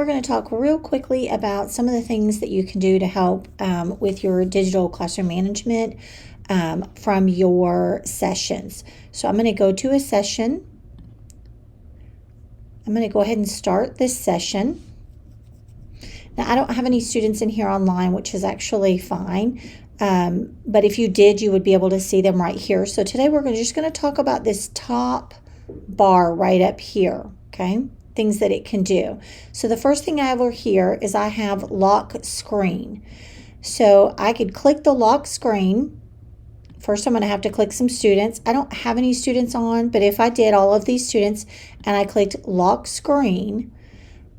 we're going to talk real quickly about some of the things that you can do to help with your digital classroom management from your sessions. So I'm going to go to a session. I'm going to go ahead and start this session. Now, I don't have any students in here online, which is actually fine. But if you did, you would be able to see them right here. So today we're just going to talk about this top bar right up here, okay? Things that it can do. So the first thing I have over here is I have lock screen. So I could click the lock screen. First, I'm going to have to click some students. I don't have any students on, but if I did all of these students and I clicked lock screen,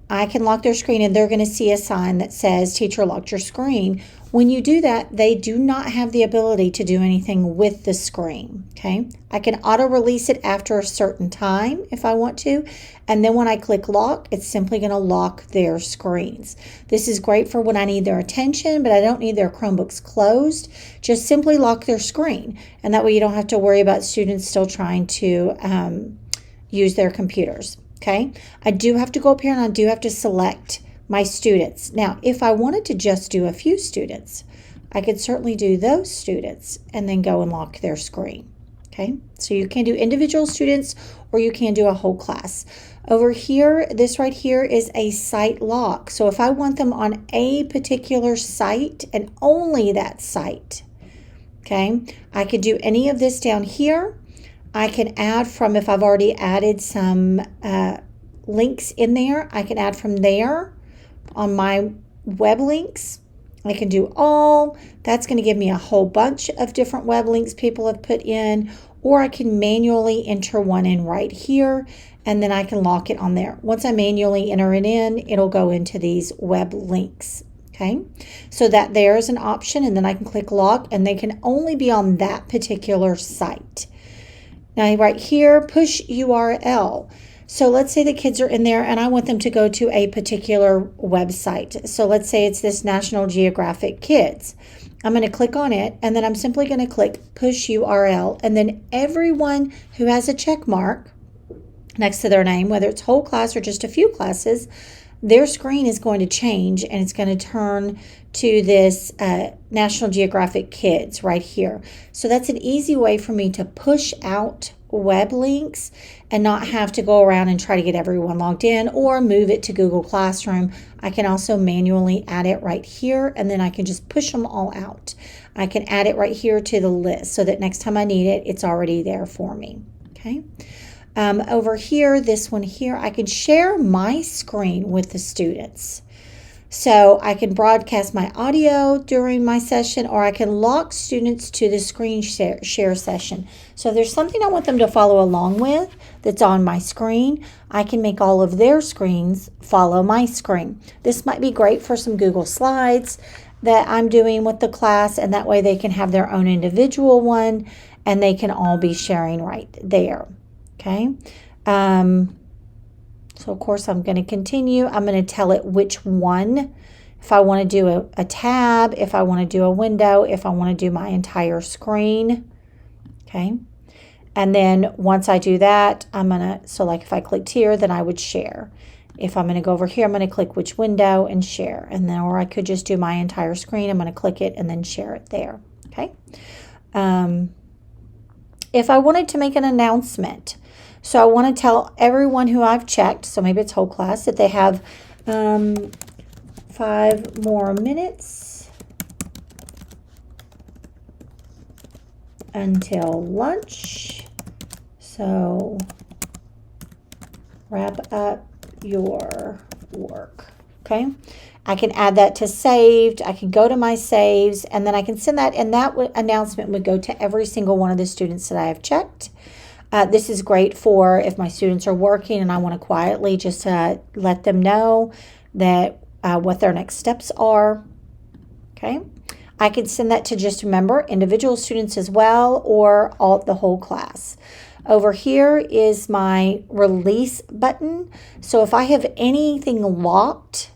I can lock their screen and they're going to see a sign that says teacher locked your screen. When you do that, they do not have the ability to do anything with the screen, okay? I can auto release it after a certain time if I want to, and then when I click lock, it's simply going to lock their screens. This is great for when I need their attention, but I don't need their Chromebooks closed. Just simply lock their screen, and that way you don't have to worry about students still trying to use their computers. Okay, I do have to go up here and I do have to select my students. Now, if I wanted to just do a few students, I could certainly do those students and then go and lock their screen. Okay, so you can do individual students or you can do a whole class. Over here, this right here is a site lock. So if I want them on a particular site and only that site, okay, I could do any of this down here. I can add from, if I've already added some links in there, I can add from there on my web links. I can do all. That's going to give me a whole bunch of different web links people have put in, or I can manually enter one in right here, and then I can lock it on there. Once I manually enter it in, it'll go into these web links. Okay, so that there is an option, and then I can click lock, and they can only be on that particular site. Now right here, push URL. So let's say the kids are in there and I want them to go to a particular website. So let's say it's this National Geographic Kids. I'm going to click on it and then I'm simply going to click push URL, and then everyone who has a check mark next to their name, whether it's whole class or just a few classes, their screen is going to change and it's going to turn to this National Geographic Kids right here. So that's an easy way for me to push out web links and not have to go around and try to get everyone logged in or move it to Google Classroom. I can also manually add it right here, and then I can just push them all out. I can add it right here to the list so that next time I need it, it's already there for me. Okay. Over here, this one here, I can share my screen with the students. So I can broadcast my audio during my session, or I can lock students to the screen share session. So if there's something I want them to follow along with that's on my screen, I can make all of their screens follow my screen. This might be great for some Google Slides that I'm doing with the class, and that way they can have their own individual one and they can all be sharing right there. Okay. So of course I'm going to continue. I'm going to tell it which one, if I want to do a tab, if I want to do a window, if I want to do my entire screen. Okay. And then once I do that, I'm going to, so like if I clicked here, then I would share. If I'm going to go over here, I'm going to click which window and share. And then, or I could just do my entire screen. I'm going to click it and then share it there. Okay. If I wanted to make an announcement, so I want to tell everyone who I've checked, so maybe it's whole class, that they have 5 more minutes until lunch. So wrap up your work. Okay. I can add that to saved. I can go to my saves, and then I can send that, and that announcement would go to every single one of the students that I have checked. This is great for if my students are working and I want to quietly just let them know that what their next steps are. Okay. I could send that to just, remember, individual students as well, or the whole class. Over here is my release button. So if I have anything locked,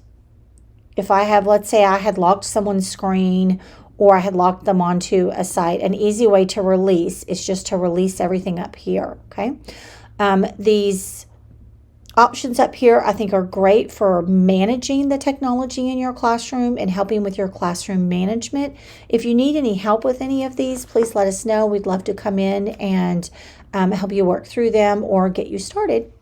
if I have, let's say I had locked someone's screen or I had locked them onto a site, an easy way to release is just to release everything up here, okay? These options up here I think are great for managing the technology in your classroom and helping with your classroom management. If you need any help with any of these, please let us know. We'd love to come in and help you work through them or get you started.